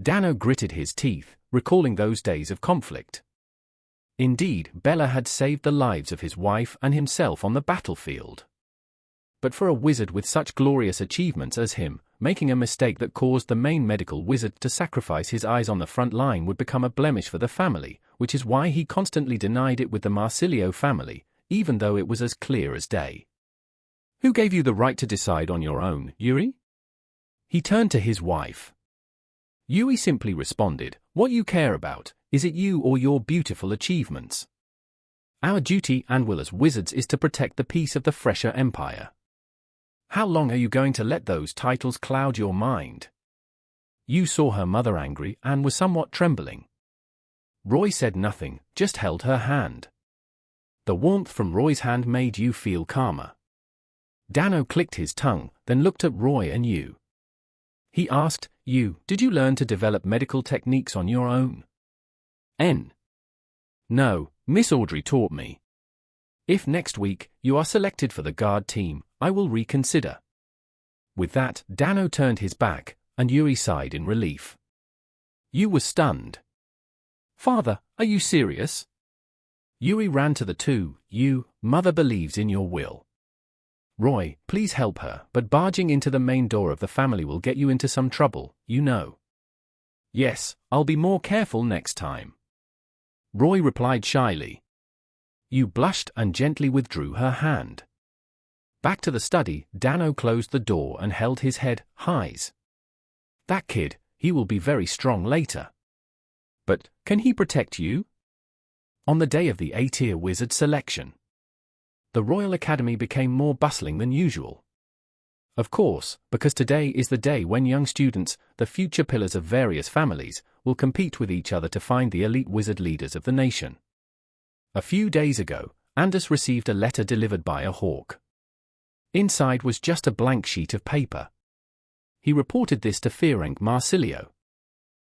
Dano gritted his teeth, recalling those days of conflict. Indeed, Bella had saved the lives of his wife and himself on the battlefield. But for a wizard with such glorious achievements as him, making a mistake that caused the main medical wizard to sacrifice his eyes on the front line would become a blemish for the family, which is why he constantly denied it with the Marsilio family, even though it was as clear as day. "Who gave you the right to decide on your own, Yuri?" He turned to his wife. Yuri simply responded, "What you care about, is it you or your beautiful achievements? Our duty and will as wizards is to protect the peace of the Fresher Empire. How long are you going to let those titles cloud your mind?" You saw her mother angry and was somewhat trembling. Roy said nothing, just held her hand. The warmth from Roy's hand made you feel calmer. Dano clicked his tongue, then looked at Roy and you. He asked, did you learn to develop medical techniques on your own?" No, Miss Audrey taught me. If next week you are selected for the guard team, I will reconsider." With that, Dano turned his back, and Yuri sighed in relief. You was stunned. "Father, are you serious?" Yuri ran to the two. Mother believes in your will. Roy, please help her, but barging into the main door of the family will get you into some trouble, you know. "Yes, I'll be more careful next time." Roy replied shyly. You blushed and gently withdrew her hand. Back to the study, Dano closed the door and held his head high. "That kid, he will be very strong later." "But, can he protect you?" On the day of the A-tier wizard selection, the Royal Academy became more bustling than usual. Of course, because today is the day when young students, the future pillars of various families, will compete with each other to find the elite wizard leaders of the nation. A few days ago, Anders received a letter delivered by a hawk. Inside was just a blank sheet of paper. He reported this to Ferenc Marsilio.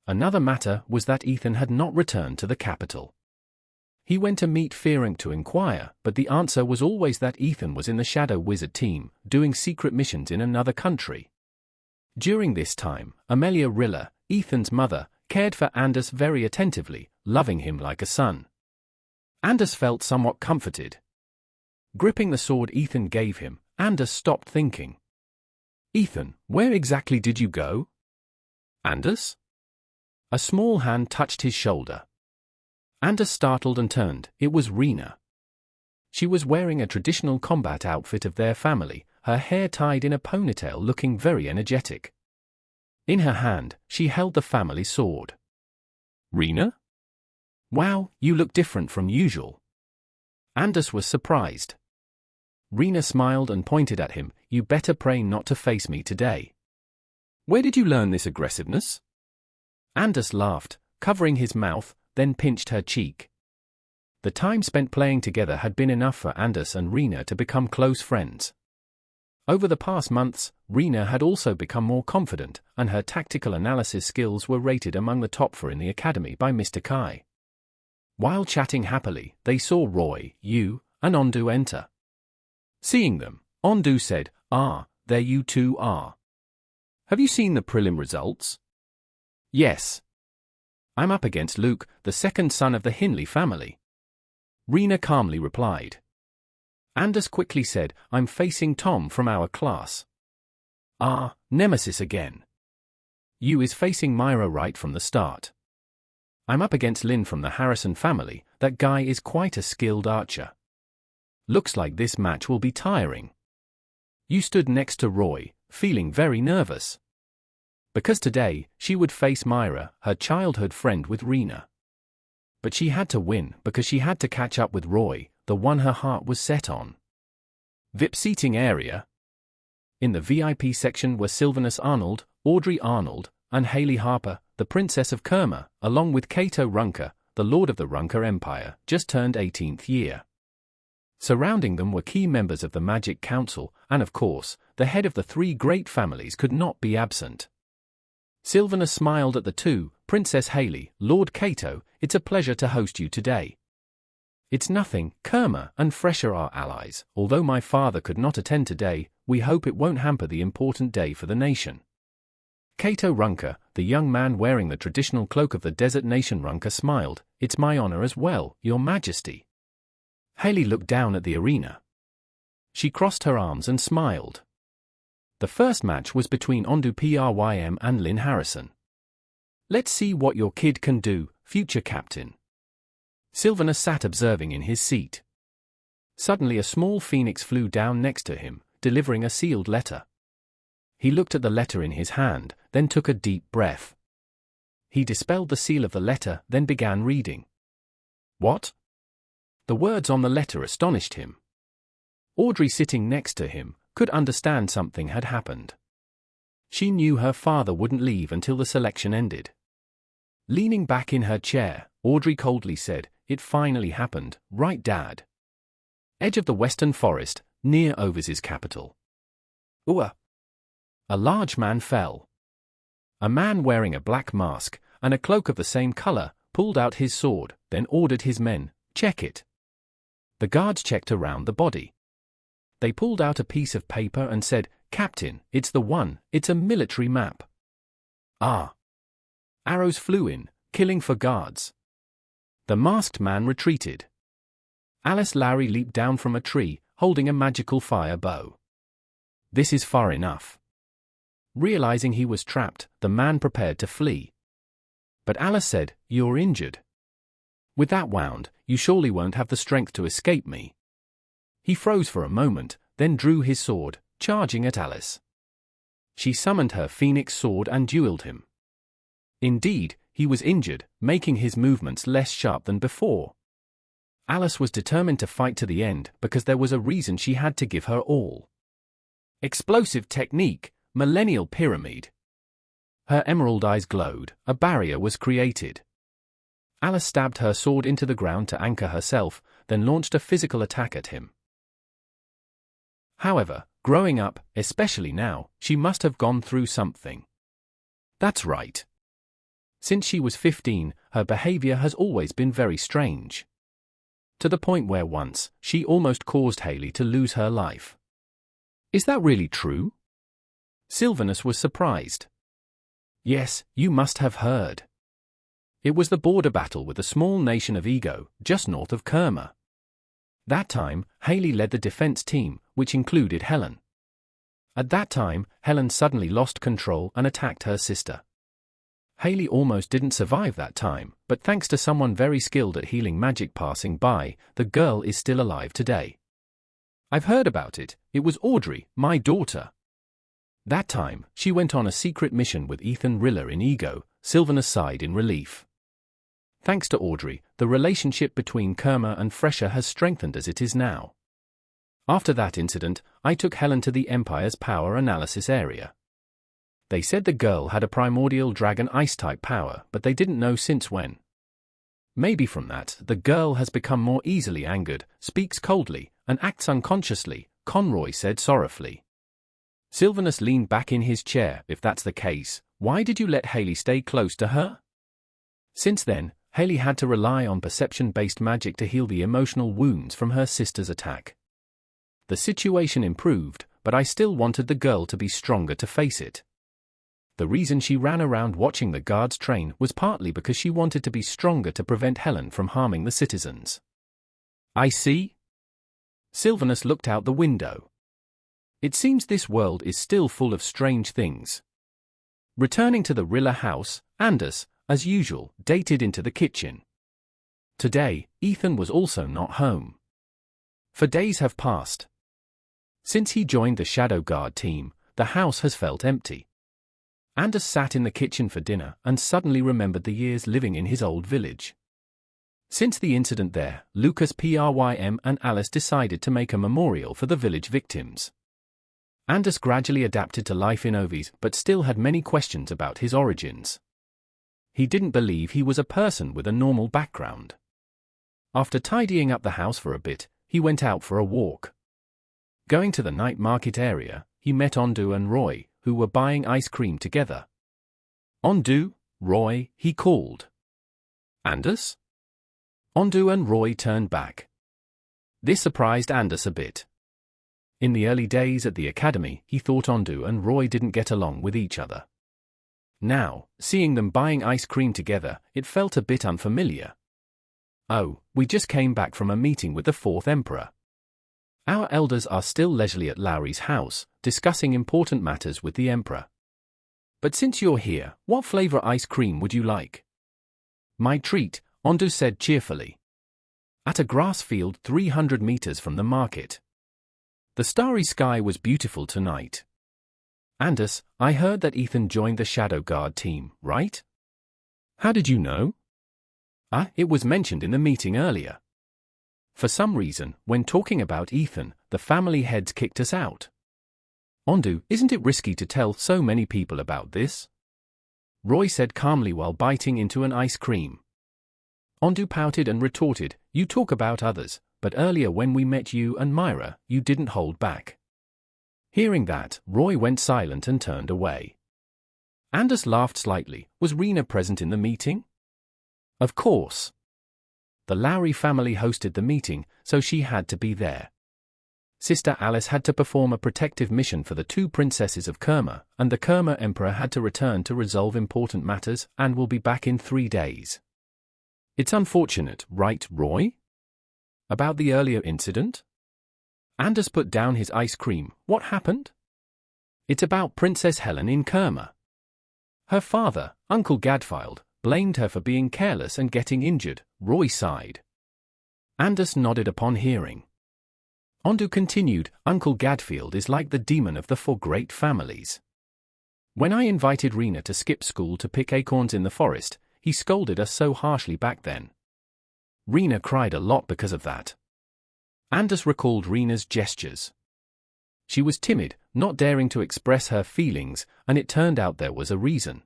Another matter was that Ethan had not returned to the capital. He went to meet Ferenc to inquire, but the answer was always that Ethan was in the Shadow Wizard team, doing secret missions in another country. During this time, Amelia Rilla, Ethan's mother, cared for Anders very attentively, loving him like a son. Anders felt somewhat comforted. Gripping the sword Ethan gave him, Anders stopped thinking. "Ethan, where exactly did you go?" "Anders?" A small hand touched his shoulder. Anders startled and turned. It was Rina. She was wearing a traditional combat outfit of their family, her hair tied in a ponytail, looking very energetic. In her hand, she held the family sword. "Rina? Wow, you look different from usual." Anders was surprised. Rina smiled and pointed at him. "You better pray not to face me today." "Where did you learn this aggressiveness?" Anders laughed, covering his mouth, then pinched her cheek. The time spent playing together had been enough for Anders and Rina to become close friends. Over the past months, Rina had also become more confident, and her tactical analysis skills were rated among the top 4 in the academy by Mr. Kai. While chatting happily, they saw Roy, and Ondu enter. Seeing them, Ondu said, there you two are. Have you seen the prelim results?" "Yes. I'm up against Luke, the second son of the Hinley family." Rina calmly replied. Anders quickly said, "I'm facing Tom from our class." Nemesis again. You is facing Myra right from the start. I'm up against Lynn from the Harrison family. That guy is quite a skilled archer. Looks like this match will be tiring. You stood next to Roy, feeling very nervous. Because today, she would face Myra, her childhood friend with Rina. But she had to win because she had to catch up with Roy, the one her heart was set on. VIP seating area. In the VIP section were Sylvanus Arnold, Audrey Arnold, and Haley Harper, the Princess of Kerma, along with Cato Runker, the Lord of the Runker Empire, just turned 18th year. Surrounding them were key members of the Magic Council, and of course, the head of the 3 great families could not be absent. Sylvanus smiled at the two. "Princess Haley, Lord Cato, it's a pleasure to host you today." "It's nothing, Kerma and Fresher are allies. Although my father could not attend today, we hope it won't hamper the important day for the nation." Cato Runker, the young man wearing the traditional cloak of the desert nation Runker, smiled. "It's my honor as well, Your Majesty." Haley looked down at the arena. She crossed her arms and smiled. The first match was between Ondu Prym and Lynn Harrison. "Let's see what your kid can do, future captain." Sylvanus sat observing in his seat. Suddenly a small phoenix flew down next to him, delivering a sealed letter. He looked at the letter in his hand, then took a deep breath. He dispelled the seal of the letter, then began reading. What? The words on the letter astonished him. Audrey, sitting next to him, could understand something had happened. She knew her father wouldn't leave until the selection ended. Leaning back in her chair, Audrey coldly said, "It finally happened, right, Dad?" Edge of the western forest, near Overseas capital. Ua. A large man fell. A man wearing a black mask and a cloak of the same color pulled out his sword, then ordered his men, "Check it." The guards checked around the body. They pulled out a piece of paper and said, "Captain, it's the one, it's a military map." Ah! Arrows flew in, killing for guards. The masked man retreated. Alice Lowry leaped down from a tree, holding a magical fire bow. This is far enough. Realizing he was trapped, the man prepared to flee. But Alice said, "You're injured. With that wound, you surely won't have the strength to escape me." He froze for a moment, then drew his sword, charging at Alice. She summoned her phoenix sword and dueled him. Indeed, he was injured, making his movements less sharp than before. Alice was determined to fight to the end because there was a reason she had to give her all. Explosive technique, millennial pyramid. Her emerald eyes glowed, a barrier was created. Alice stabbed her sword into the ground to anchor herself, then launched a physical attack at him. However, growing up, especially now, she must have gone through something. That's right. Since she was 15, her behavior has always been very strange. To the point where once, she almost caused Haley to lose her life. Is that really true? Sylvanus was surprised. Yes, you must have heard. It was the border battle with the small nation of Ego, just north of Kerma. That time, Haley led the defense team, which included Helen. At that time, Helen suddenly lost control and attacked her sister. Haley almost didn't survive that time, but thanks to someone very skilled at healing magic passing by, the girl is still alive today. I've heard about it. It was Audrey, my daughter. That time, she went on a secret mission with Ethan Riller in Ego. Sylvanus sighed in relief. Thanks to Audrey, the relationship between Kerma and Fresher has strengthened as it is now. After that incident, I took Helen to the Empire's power analysis area. They said the girl had a primordial dragon ice-type power, but they didn't know since when. Maybe from that, the girl has become more easily angered, speaks coldly, and acts unconsciously, Conroy said sorrowfully. Sylvanus leaned back in his chair. If that's the case, why did you let Haley stay close to her? Since then, Haley had to rely on perception-based magic to heal the emotional wounds from her sister's attack. The situation improved, but I still wanted the girl to be stronger to face it. The reason she ran around watching the guards train was partly because she wanted to be stronger to prevent Helen from harming the citizens. I see. Sylvanus looked out the window. It seems this world is still full of strange things. Returning to the Rilla house, Anders, as usual, dated into the kitchen. Today, Ethan was also not home. For days have passed. Since he joined the Shadow Guard team, the house has felt empty. Anders sat in the kitchen for dinner and suddenly remembered the years living in his old village. Since the incident there, Lucas Prym and Alice decided to make a memorial for the village victims. Anders gradually adapted to life in Ovis but still had many questions about his origins. He didn't believe he was a person with a normal background. After tidying up the house for a bit, he went out for a walk. Going to the night market area, he met Ondu and Roy, who were buying ice cream together. Ondu, Roy, he called. Anders? Ondu and Roy turned back. This surprised Anders a bit. In the early days at the academy, he thought Ondu and Roy didn't get along with each other. Now, seeing them buying ice cream together, it felt a bit unfamiliar. Oh, we just came back from a meeting with the fourth emperor. Our elders are still leisurely at Lowry's house, discussing important matters with the emperor. But since you're here, what flavor ice cream would you like? My treat, Ondu said cheerfully. At a grass field 300 meters from the market. The starry sky was beautiful tonight. Anders, I heard that Ethan joined the Shadow Guard team, right? How did you know? It was mentioned in the meeting earlier. For some reason, when talking about Ethan, the family heads kicked us out. Ondu, isn't it risky to tell so many people about this? Roy said calmly while biting into an ice cream. Ondu pouted and retorted, you talk about others, but earlier when we met you and Myra, you didn't hold back. Hearing that, Roy went silent and turned away. Anders laughed slightly. Was Rina present in the meeting? Of course. The Lowry family hosted the meeting, so she had to be there. Sister Alice had to perform a protective mission for the two princesses of Kerma, and the Kerma Emperor had to return to resolve important matters and will be back in 3 days. It's unfortunate, right, Roy? About the earlier incident? Anders put down his ice cream. What happened? It's about Princess Helen in Kerma. Her father, Uncle Gadfield, blamed her for being careless and getting injured. Roy sighed. Anders nodded upon hearing. Ondu continued, Uncle Gadfield is like the demon of the 4 great families. When I invited Rina to skip school to pick acorns in the forest, he scolded us so harshly back then. Rina cried a lot because of that. Anders recalled Rina's gestures. She was timid, not daring to express her feelings, and it turned out there was a reason.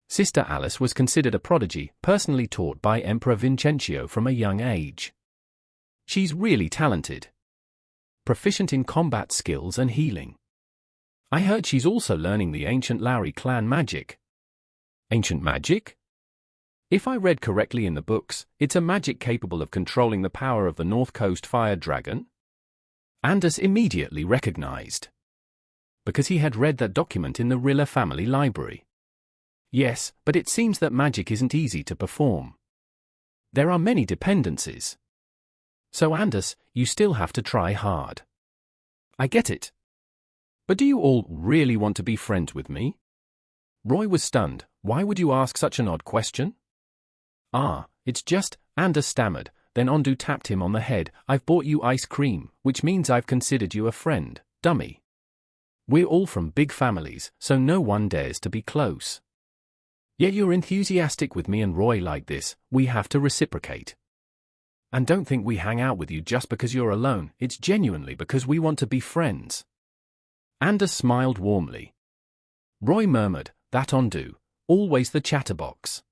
Sister Alice was considered a prodigy, personally taught by Emperor Vincencio from a young age. She's really talented. Proficient in combat skills and healing. I heard she's also learning the ancient Lowry clan magic. Ancient magic? If I read correctly in the books, it's a magic capable of controlling the power of the North Coast fire dragon? Anders immediately recognized. Because he had read that document in the Rilla family library. Yes, but it seems that magic isn't easy to perform. There are many dependencies. So Anders, you still have to try hard. I get it. But do you all really want to be friends with me? Roy was stunned. Why would you ask such an odd question? It's just, Anders stammered, then Ondu tapped him on the head. I've bought you ice cream, which means I've considered you a friend, dummy. We're all from big families, so no one dares to be close. Yet you're enthusiastic with me and Roy like this, we have to reciprocate. And don't think we hang out with you just because you're alone, it's genuinely because we want to be friends. Anders smiled warmly. Roy murmured, that Ondu, always the chatterbox.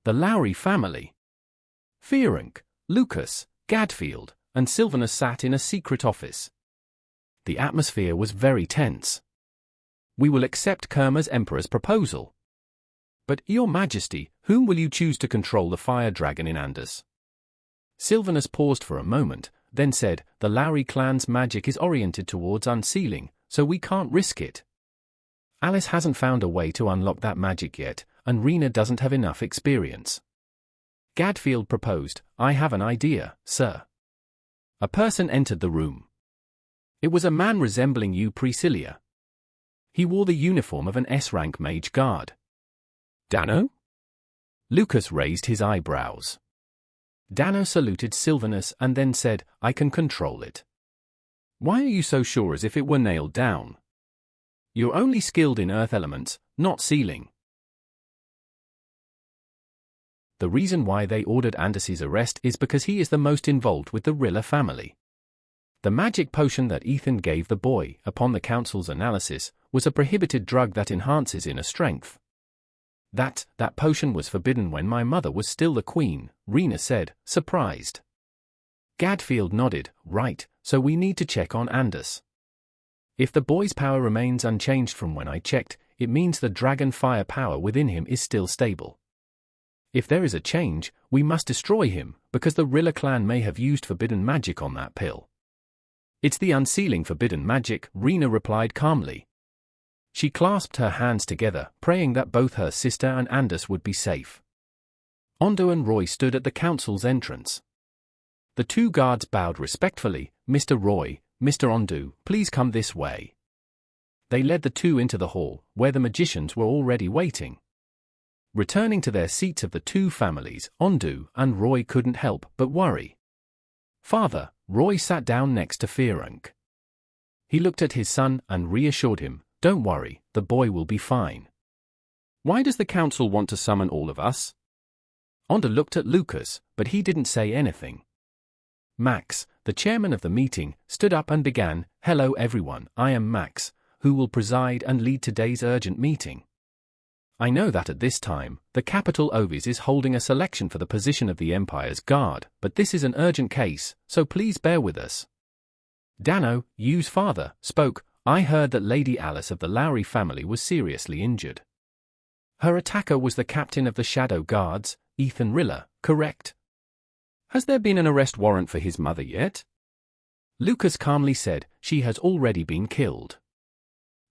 The Lowry family. Fearonk, Lucas, Gadfield, and Sylvanus sat in a secret office. The atmosphere was very tense. We will accept Kerma's Emperor's proposal. But, Your Majesty, whom will you choose to control the fire dragon in Anders? Sylvanus paused for a moment, then said, the Lowry clan's magic is oriented towards unsealing, so we can't risk it. Alice hasn't found a way to unlock that magic yet, and Rina doesn't have enough experience. Gadfield proposed, I have an idea, sir. A person entered the room. It was a man resembling you, Priscilla. He wore the uniform of an S-rank mage guard. Dano? Lucas raised his eyebrows. Dano saluted Sylvanus and then said, I can control it. Why are you so sure as if it were nailed down? You're only skilled in earth elements, not sealing. The reason why they ordered Anders's arrest is because he is the most involved with the Rilla family. The magic potion that Ethan gave the boy, upon the council's analysis, was a prohibited drug that enhances inner strength. That potion was forbidden when my mother was still the queen, Rina said, surprised. Gadfield nodded, right, so we need to check on Anders. If the boy's power remains unchanged from when I checked, it means the dragon fire power within him is still stable. If there is a change, we must destroy him, because the Rilla clan may have used forbidden magic on that pill. It's the unsealing forbidden magic, Rina replied calmly. She clasped her hands together, praying that both her sister and Anders would be safe. Ondo and Roy stood at the council's entrance. The two guards bowed respectfully. "Mr. Roy, Mr. Ondo, please come this way." They led the two into the hall, where the magicians were already waiting. Returning to their seats of the two families, Ondo and Roy couldn't help but worry. "Father," Roy sat down next to Ferenc. He looked at his son and reassured him, "Don't worry, the boy will be fine." "Why does the council want to summon all of us?" Ondo looked at Lucas, but he didn't say anything. Max, the chairman of the meeting, stood up and began, "Hello everyone, I am Max, who will preside and lead today's urgent meeting. I know that at this time, the capital Ovis is holding a selection for the position of the Empire's guard, but this is an urgent case, so please bear with us." Dano, Yu's father, spoke. "I heard that Lady Alice of the Lowry family was seriously injured. Her attacker was the captain of the Shadow Guards, Ethan Rilla, correct? Has there been an arrest warrant for his mother yet?" Lucas calmly said, "She has already been killed."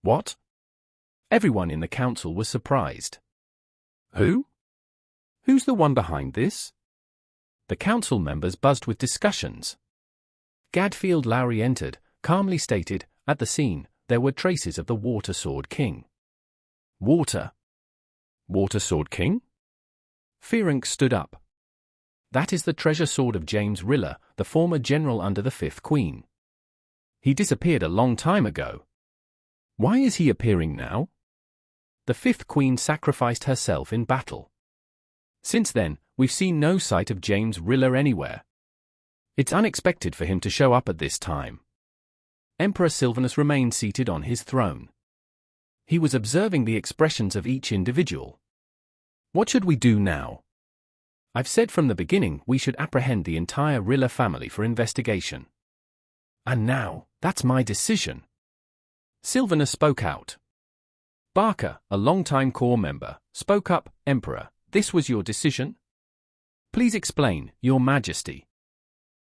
"What?" Everyone in the council was surprised. "Who? Who's the one behind this?" The council members buzzed with discussions. Gadfield Lowry entered, calmly stated, "At the scene, there were traces of the Water Sword King." Water Sword King? Ferenc stood up. "That is the treasure sword of James Rilla, the former general under the Fifth Queen. He disappeared a long time ago. Why is he appearing now? The Fifth Queen sacrificed herself in battle. Since then, we've seen no sight of James Rilla anywhere. It's unexpected for him to show up at this time." Emperor Sylvanus remained seated on his throne. He was observing the expressions of each individual. "What should we do now? I've said from the beginning we should apprehend the entire Rilla family for investigation. And now, that's my decision." Sylvanus spoke out. Barker, a longtime corps member, spoke up. "Emperor, this was your decision? Please explain, Your Majesty."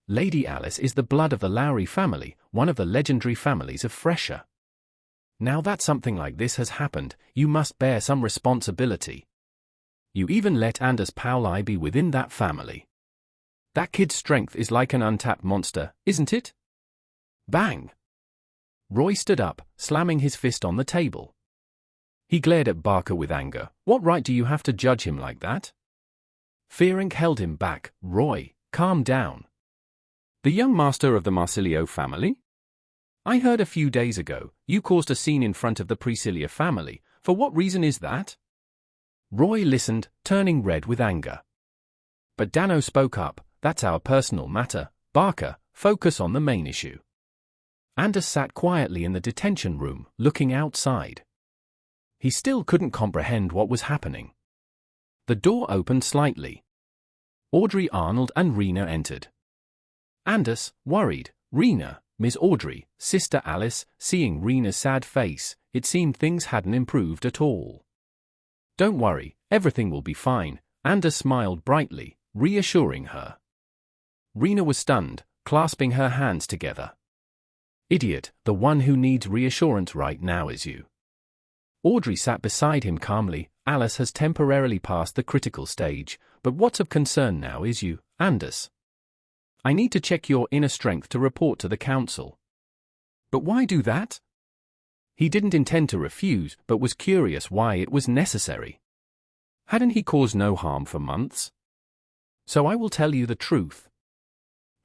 "Lady Alice is the blood of the Lowry family, one of the legendary families of Fresher. Now that something like this has happened, you must bear some responsibility. You even let Anders Pauli be within that family. That kid's strength is like an untapped monster, isn't it?" Bang! Roy stood up, slamming his fist on the table. He glared at Barker with anger. "What right do you have to judge him like that?" Ferenc held him back. "Roy, calm down. The young master of the Marsilio family? I heard a few days ago, you caused a scene in front of the Priscilla family. For what reason is that?" Roy listened, turning red with anger. But Dano spoke up. "That's our personal matter. Barker, focus on the main issue." Anders sat quietly in the detention room, looking outside. He still couldn't comprehend what was happening. The door opened slightly. Audrey Arnold and Rina entered. Anders, worried. Rina, Miss Audrey, Sister Alice, seeing Rina's sad face, it seemed things hadn't improved at all. "Don't worry, everything will be fine," Anders smiled brightly, reassuring her. Rina was stunned, clasping her hands together. "Idiot, the one who needs reassurance right now is you." Audrey sat beside him calmly. "Alice has temporarily passed the critical stage, but what's of concern now is you, Anders. I need to check your inner strength to report to the council." "But why do that?" He didn't intend to refuse, but was curious why it was necessary. Hadn't he caused no harm for months? "So I will tell you the truth.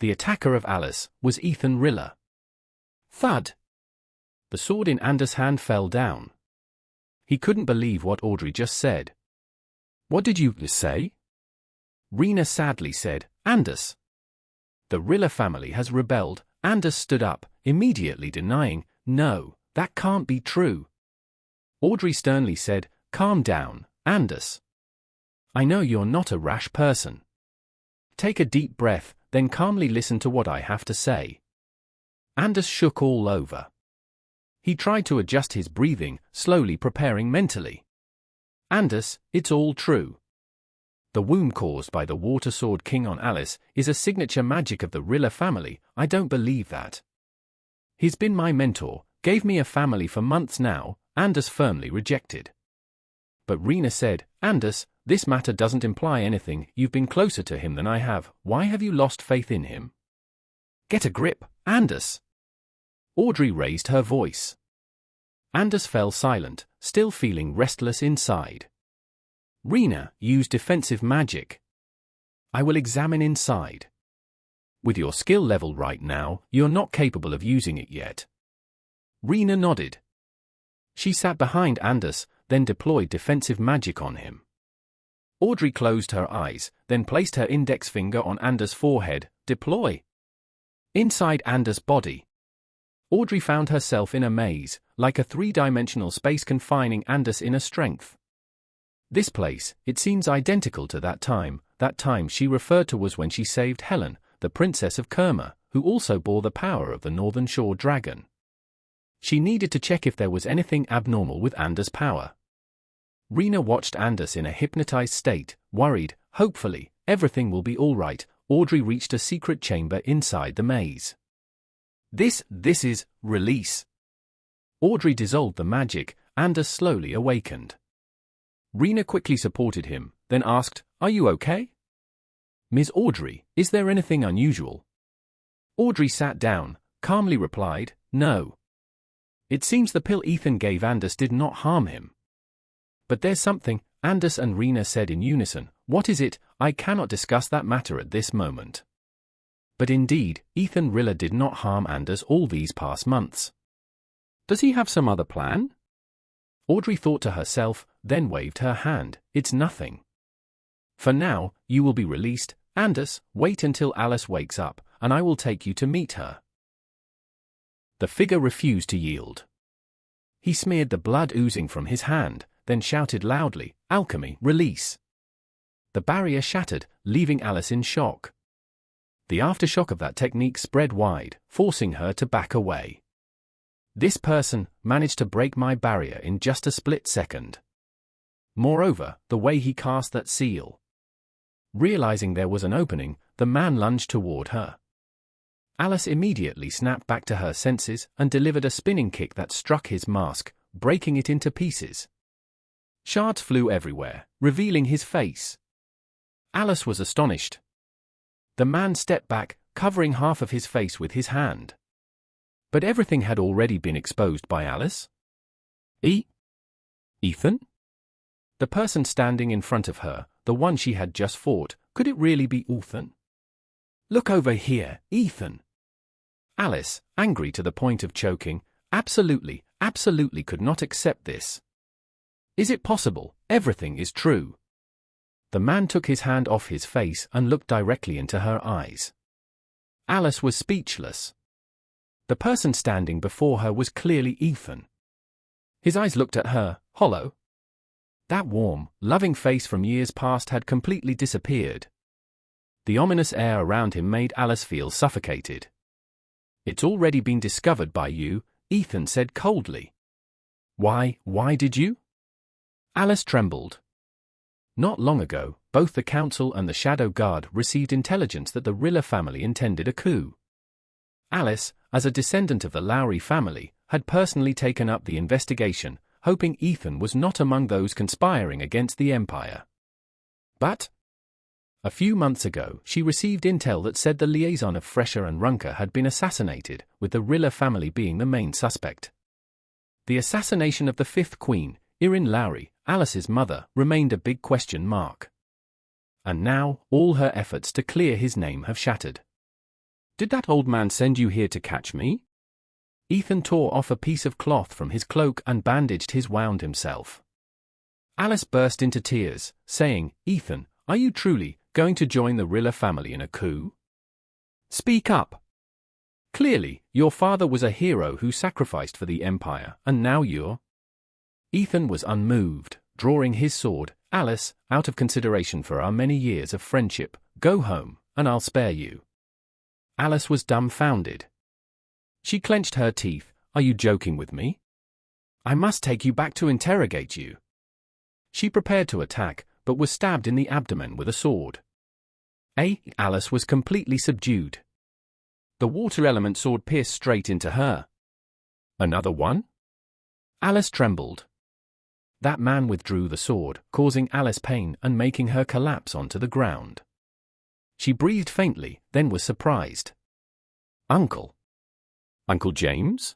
The attacker of Alice was Ethan Rilla." Thud! The sword in Anders' hand fell down. He couldn't believe what Audrey just said. "What did you say?" Rina sadly said, "Anders. The Rilla family has rebelled." Anders stood up, immediately denying, "No, that can't be true." Audrey sternly said, "Calm down, Anders. I know you're not a rash person. Take a deep breath, then calmly listen to what I have to say." Anders shook all over. He tried to adjust his breathing, slowly preparing mentally. "Anders, it's all true. The wound caused by the Water Sword King on Alice is a signature magic of the Rilla family. I don't believe that. He's been my mentor, gave me a family for months now, Anders firmly rejected. But Rina said, Anders, this matter doesn't imply anything. You've been closer to him than I have. Why have you lost faith in him? Get a grip, Anders. Audrey raised her voice. Anders fell silent, still feeling restless inside. Rina, use defensive magic. I will examine inside. With your skill level right now, you're not capable of using it yet. Rina nodded. She sat behind Anders, then deployed defensive magic on him. Audrey closed her eyes, then placed her index finger on Anders' forehead. Deploy. Inside Anders' body, Audrey found herself in a maze, like a three-dimensional space confining Anders' inner strength. This place, it seems identical to that time she referred to was when she saved Helen, the princess of Kerma, who also bore the power of the Northern Shore dragon. She needed to check if there was anything abnormal with Anders' power. Rina watched Anders in a hypnotized state, worried. Hopefully, everything will be all right. Audrey reached a secret chamber inside the maze. This is release. Audrey dissolved the magic. Anders slowly awakened. Rina quickly supported him, then asked, Are you okay? Ms. Audrey, is there anything unusual? Audrey sat down, calmly replied, No. It seems the pill Ethan gave Anders did not harm him. But there's something, Anders and Rina said in unison. What is it? I cannot discuss that matter at this moment. But indeed, Ethan Rilla did not harm Anders all these past months. Does he have some other plan? Audrey thought to herself, then waved her hand. It's nothing. For now, you will be released. Anders, wait until Alice wakes up, and I will take you to meet her. The figure refused to yield. He smeared the blood oozing from his hand, then shouted loudly, Alchemy, release. The barrier shattered, leaving Alice in shock. The aftershock of that technique spread wide, forcing her to back away. This person managed to break my barrier in just a split second. Moreover, the way he cast that seal. Realizing there was an opening, the man lunged toward her. Alice immediately snapped back to her senses and delivered a spinning kick that struck his mask, breaking it into pieces. Shards flew everywhere, revealing his face. Alice was astonished. The man stepped back, covering half of his face with his hand. But everything had already been exposed by Alice. Ethan? The person standing in front of her, the one she had just fought, could it really be Ethan? Look over here, Ethan. Alice, angry to the point of choking, absolutely could not accept this. Is it possible? Everything is true. The man took his hand off his face and looked directly into her eyes. Alice was speechless. The person standing before her was clearly Ethan. His eyes looked at her, hollow. That warm, loving face from years past had completely disappeared. The ominous air around him made Alice feel suffocated. It's already been discovered by you, Ethan said coldly. Why did you? Alice trembled. Not long ago, both the Council and the Shadow Guard received intelligence that the Rilla family intended a coup. Alice, as a descendant of the Lowry family, had personally taken up the investigation, hoping Ethan was not among those conspiring against the Empire. But a few months ago, she received intel that said the liaison of Fresher and Runker had been assassinated, with the Rilla family being the main suspect. The assassination of the fifth queen, Erin Lowry, Alice's mother, remained a big question mark. And now, all her efforts to clear his name have shattered. Did that old man send you here to catch me? Ethan tore off a piece of cloth from his cloak and bandaged his wound himself. Alice burst into tears, saying, Ethan, are you truly going to join the Rilla family in a coup? Speak up. Clearly, your father was a hero who sacrificed for the Empire, and now you're... Ethan was unmoved, drawing his sword. Alice, out of consideration for our many years of friendship, go home, and I'll spare you. Alice was dumbfounded. She clenched her teeth. Are you joking with me? I must take you back to interrogate you. She prepared to attack, but was stabbed in the abdomen with a sword. Alice was completely subdued. The water element sword pierced straight into her. Another one? Alice trembled. That man withdrew the sword, causing Alice pain and making her collapse onto the ground. She breathed faintly, then was surprised. Uncle. Uncle James?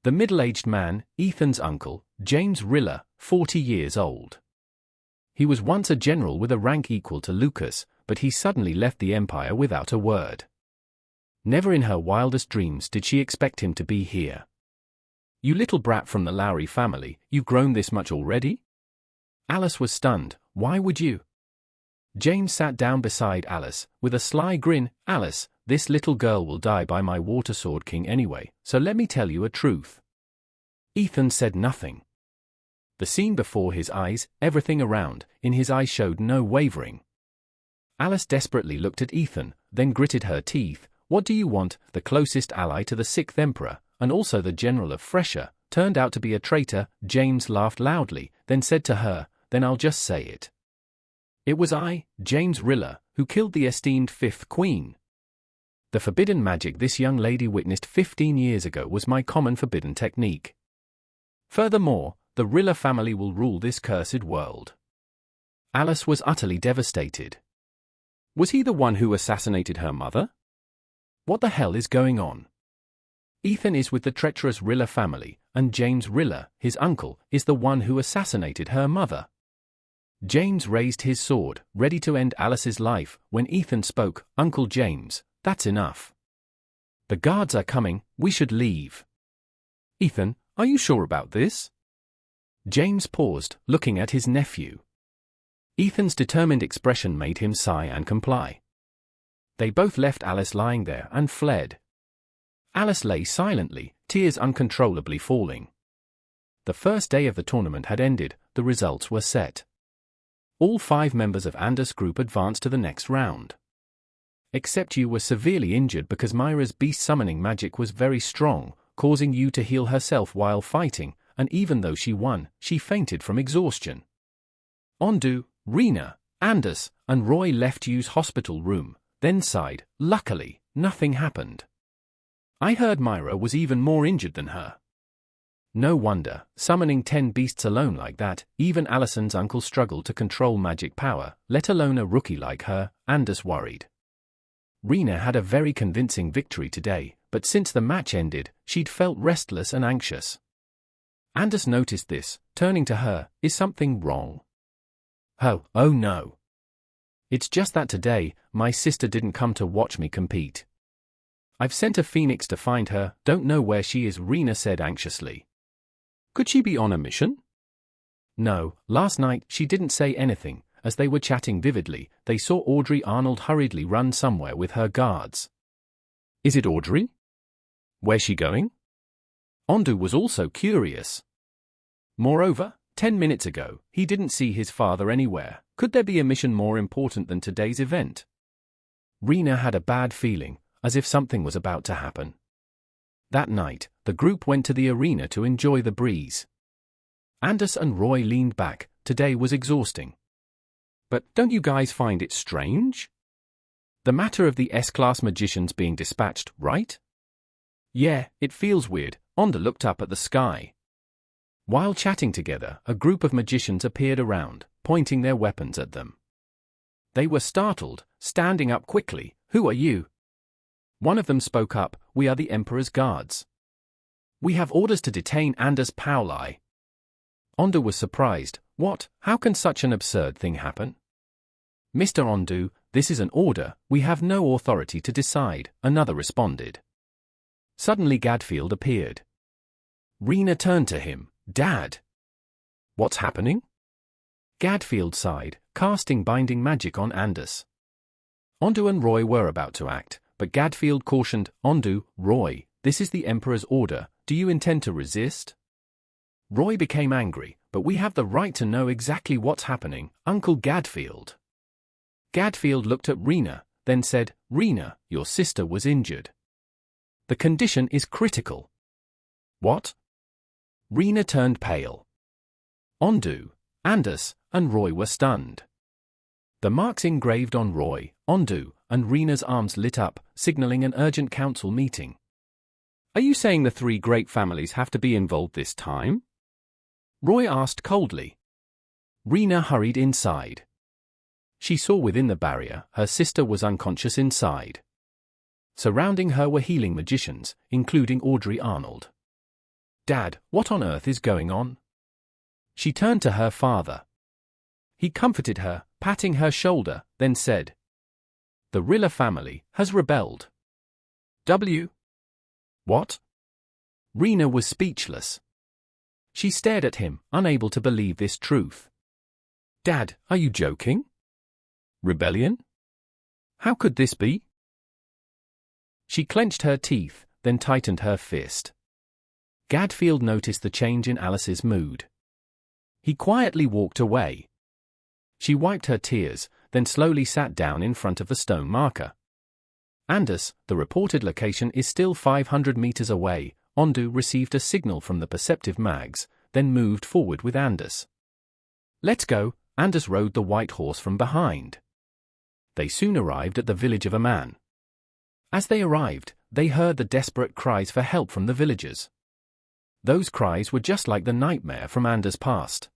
The middle-aged man, Ethan's uncle, James Rilla, 40 years old. He was once a general with a rank equal to Lucas, but he suddenly left the Empire without a word. Never in her wildest dreams did she expect him to be here. You little brat from the Lowry family, you've grown this much already? Alice was stunned. Why would you? James sat down beside Alice, with a sly grin. Alice, this little girl will die by my water sword king anyway, so let me tell you a truth. Ethan said nothing. The scene before his eyes, everything around, in his eyes showed no wavering. Alice desperately looked at Ethan, then gritted her teeth. What do you want? The closest ally to the 6th Emperor, and also the general of Fresher, turned out to be a traitor. James laughed loudly, then said to her, then I'll just say it. It was I, James Rilla, who killed the esteemed 5th Queen. The forbidden magic this young lady witnessed 15 years ago was my common forbidden technique. Furthermore, the Rilla family will rule this cursed world. Alice was utterly devastated. Was he the one who assassinated her mother? What the hell is going on? Ethan is with the treacherous Rilla family, and James Rilla, his uncle, is the one who assassinated her mother. James raised his sword, ready to end Alice's life, when Ethan spoke. Uncle James, that's enough. The guards are coming, we should leave. Ethan, are you sure about this? James paused, looking at his nephew. Ethan's determined expression made him sigh and comply. They both left Alice lying there and fled. Alice lay silently, tears uncontrollably falling. The first day of the tournament had ended, the results were set. All 5 members of Anders' group advanced to the next round. Except you were severely injured because Myra's beast summoning magic was very strong, causing you to heal herself while fighting, and even though she won, she fainted from exhaustion. Ondu, Rina, Anders, and Roy left you's hospital room, then sighed. Luckily, nothing happened. I heard Myra was even more injured than her. No wonder, summoning 10 beasts alone like that, even Alison's uncle struggled to control magic power, let alone a rookie like her. Anders worried. Rina had a very convincing victory today, but since the match ended, she'd felt restless and anxious. Anders noticed this, turning to her. Is something wrong? Oh no. It's just that today, my sister didn't come to watch me compete. I've sent a phoenix to find her, don't know where she is, Rina said anxiously. Could she be on a mission? No, last night she didn't say anything. As they were chatting vividly, they saw Audrey Arnold hurriedly run somewhere with her guards. Is it Audrey? Where's she going? Ondu was also curious. Moreover, 10 minutes ago, he didn't see his father anywhere. Could there be a mission more important than today's event? Rina had a bad feeling, as if something was about to happen. That night, the group went to the arena to enjoy the breeze. Anders and Roy leaned back. Today was exhausting. But don't you guys find it strange? The matter of the S-class magicians being dispatched, right? Yeah, it feels weird. Onda looked up at the sky. While chatting together, a group of magicians appeared around, pointing their weapons at them. They were startled, standing up quickly. Who are you? One of them spoke up. We are the Emperor's guards. We have orders to detain Anders Pauli. Onda was surprised. What? How can such an absurd thing happen? Mr. Ondu, this is an order, we have no authority to decide, another responded. Suddenly Gadfield appeared. Rina turned to him. Dad! What's happening? Gadfield sighed, casting binding magic on Anders. Ondu and Roy were about to act, but Gadfield cautioned. Ondu, Roy, this is the Emperor's order, do you intend to resist? Roy became angry, but we have the right to know exactly what's happening, Uncle Gadfield. Gadfield looked at Rina, then said, Rina, your sister was injured. The condition is critical. What? Rina turned pale. Ondu, Anders, and Roy were stunned. The marks engraved on Roy, Ondu, and Rina's arms lit up, signaling an urgent council meeting. Are you saying the three great families have to be involved this time? Roy asked coldly. Rina hurried inside. She saw within the barrier her sister was unconscious inside. Surrounding her were healing magicians, including Audrey Arnold. Dad, what on earth is going on? She turned to her father. He comforted her, patting her shoulder, then said, The Rilla family has rebelled. What? Rina was speechless. She stared at him, unable to believe this truth. Dad, are you joking? Rebellion? How could this be? She clenched her teeth, then tightened her fist. Gadfield noticed the change in Alice's mood. He quietly walked away. She wiped her tears, then slowly sat down in front of the stone marker. Anders, the reported location is still 500 meters away. Ondu received a signal from the perceptive mags, then moved forward with Anders. Let's go. Anders rode the white horse from behind. They soon arrived at the village of a man. As they arrived, they heard the desperate cries for help from the villagers. Those cries were just like the nightmare from Anders' past.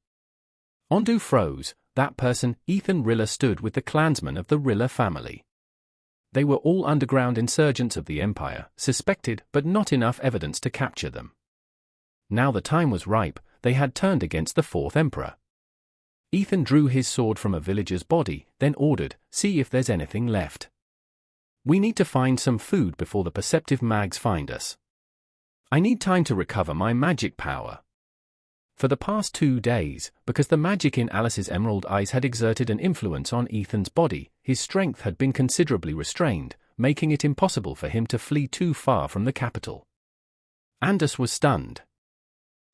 Ondu froze. That person, Ethan Rilla, stood with the clansmen of the Rilla family. They were all underground insurgents of the Empire, suspected but not enough evidence to capture them. Now the time was ripe, they had turned against the fourth emperor. Ethan drew his sword from a villager's body, then ordered, See if there's anything left. We need to find some food before the perceptive mags find us. I need time to recover my magic power. For the past 2 days, because the magic in Alice's emerald eyes had exerted an influence on Ethan's body, his strength had been considerably restrained, making it impossible for him to flee too far from the capital. Anders was stunned.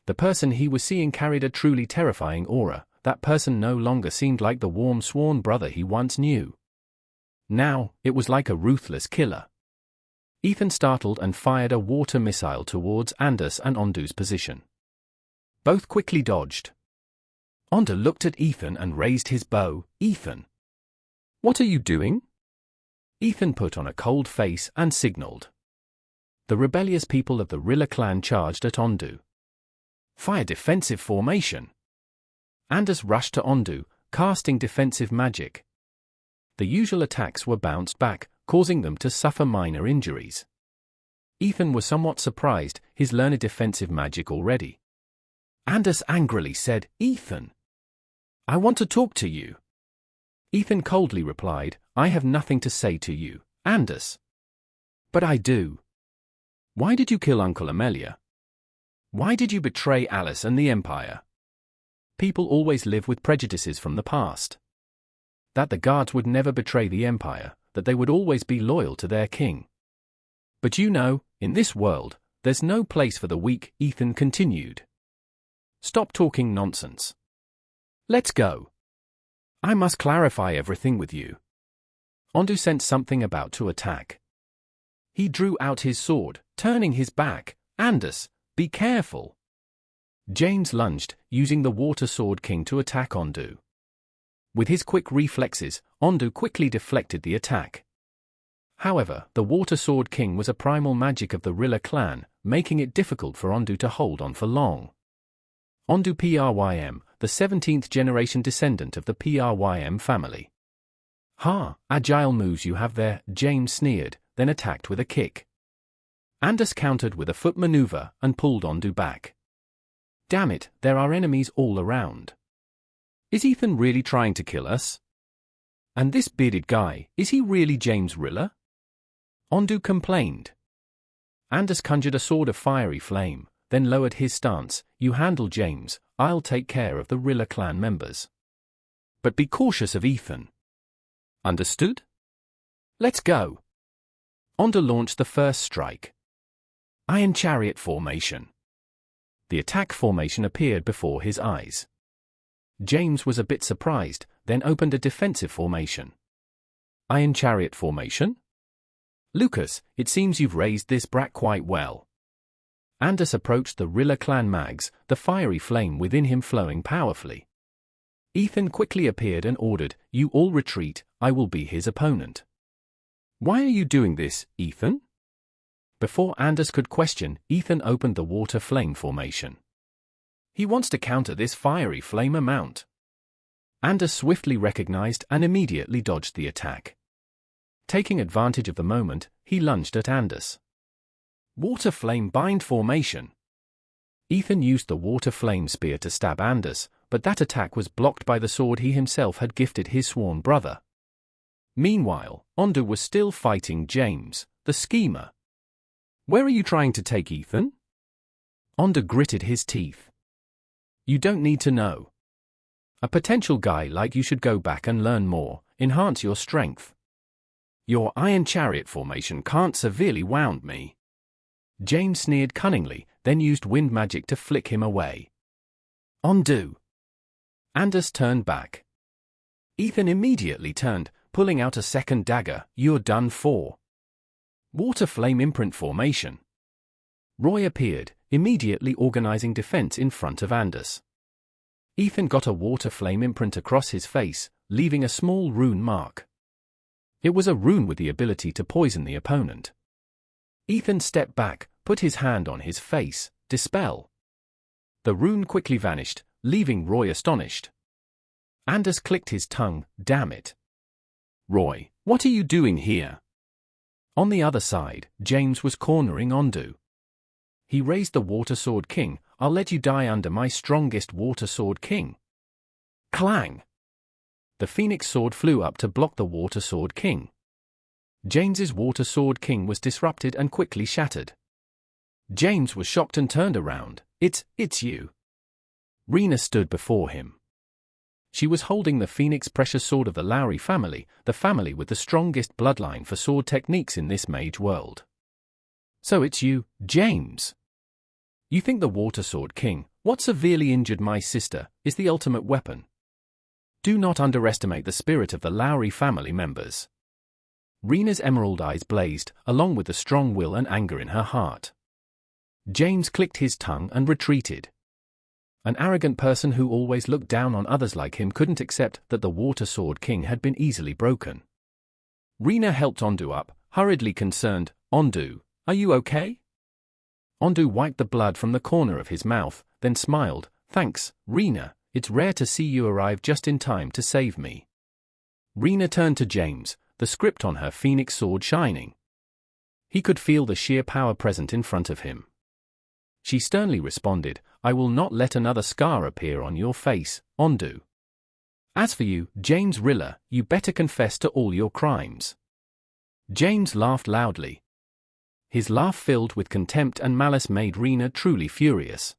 The person he was seeing carried a truly terrifying aura. That person no longer seemed like the warm sworn brother he once knew. Now, it was like a ruthless killer. Ethan startled and fired a water missile towards Anders and Ondu's position. Both quickly dodged. Ondu looked at Ethan and raised his bow. Ethan! What are you doing? Ethan put on a cold face and signaled. The rebellious people of the Rilla clan charged at Ondu. Fire defensive formation. Anders rushed to Ondu, casting defensive magic. The usual attacks were bounced back, causing them to suffer minor injuries. Ethan was somewhat surprised, his learned defensive magic already. Anders angrily said, Ethan! I want to talk to you. Ethan coldly replied, I have nothing to say to you, Anders. But I do. Why did you kill Uncle Amelia? Why did you betray Alice and the Empire? People always live with prejudices from the past. That the guards would never betray the Empire, that they would always be loyal to their king. But you know, in this world, there's no place for the weak, Ethan continued. Stop talking nonsense. Let's go. I must clarify everything with you. Ondu sensed something about to attack. He drew out his sword, turning his back. Anders, be careful. James lunged, using the Water Sword King to attack Ondu. With his quick reflexes, Ondu quickly deflected the attack. However, the Water Sword King was a primal magic of the Rilla clan, making it difficult for Ondu to hold on for long. Ondu Prym, the 17th generation descendant of the Prym family. Ha, agile moves you have there, James sneered, then attacked with a kick. Anders countered with a foot maneuver and pulled Ondu back. Damn it, there are enemies all around. Is Ethan really trying to kill us? And this bearded guy, is he really James Rilla? Ondu complained. Anders conjured a sword of fiery flame, then lowered his stance. You handle James, I'll take care of the Rilla clan members. But be cautious of Ethan. Understood? Let's go. Ondu launched the first strike. Iron Chariot formation. The attack formation appeared before his eyes. James was a bit surprised, then opened a defensive formation. Iron Chariot formation? Lucas, it seems you've raised this brat quite well. Anders approached the Rilla clan mags, the fiery flame within him flowing powerfully. Ethan quickly appeared and ordered, You all retreat, I will be his opponent. Why are you doing this, Ethan? Before Anders could question, Ethan opened the water flame formation. He wants to counter this fiery flame amount. Anders swiftly recognized and immediately dodged the attack. Taking advantage of the moment, he lunged at Anders. Water flame bind formation. Ethan used the water flame spear to stab Anders, but that attack was blocked by the sword he himself had gifted his sworn brother. Meanwhile, Ondu was still fighting James, the schemer. Where are you trying to take Ethan? Ondu gritted his teeth. You don't need to know. A potential guy like you should go back and learn more, enhance your strength. Your iron chariot formation can't severely wound me. James sneered cunningly, then used wind magic to flick him away. Ondu. Anders turned back. Ethan immediately turned, pulling out a second dagger. You're done for. Water flame imprint formation. Roy appeared, immediately organizing defense in front of Anders. Ethan got a water flame imprint across his face, leaving a small rune mark. It was a rune with the ability to poison the opponent. Ethan stepped back, put his hand on his face. Dispel. The rune quickly vanished, leaving Roy astonished. Anders clicked his tongue. Damn it. Roy, what are you doing here? On the other side, James was cornering Ondu. He raised the Water Sword King. I'll let you die under my strongest Water Sword King. Clang! The Phoenix Sword flew up to block the Water Sword King. James's Water Sword King was disrupted and quickly shattered. James was shocked and turned around. It's you. Rina stood before him. She was holding the Phoenix Precious Sword of the Lowry family, the family with the strongest bloodline for sword techniques in this mage world. So it's you, James. You think the Water Sword King, what severely injured my sister, is the ultimate weapon? Do not underestimate the spirit of the Lowry family members. Rina's emerald eyes blazed, along with the strong will and anger in her heart. James clicked his tongue and retreated. An arrogant person who always looked down on others like him couldn't accept that the Water Sword King had been easily broken. Rina helped Ondu up, hurriedly concerned. Ondu, are you okay? Ondu wiped the blood from the corner of his mouth, then smiled. Thanks, Rina, it's rare to see you arrive just in time to save me. Rina turned to James, the script on her Phoenix Sword shining. He could feel the sheer power present in front of him. She sternly responded, I will not let another scar appear on your face, Ondu. As for you, James Rilla, you better confess to all your crimes. James laughed loudly. His laugh filled with contempt and malice made Rina truly furious.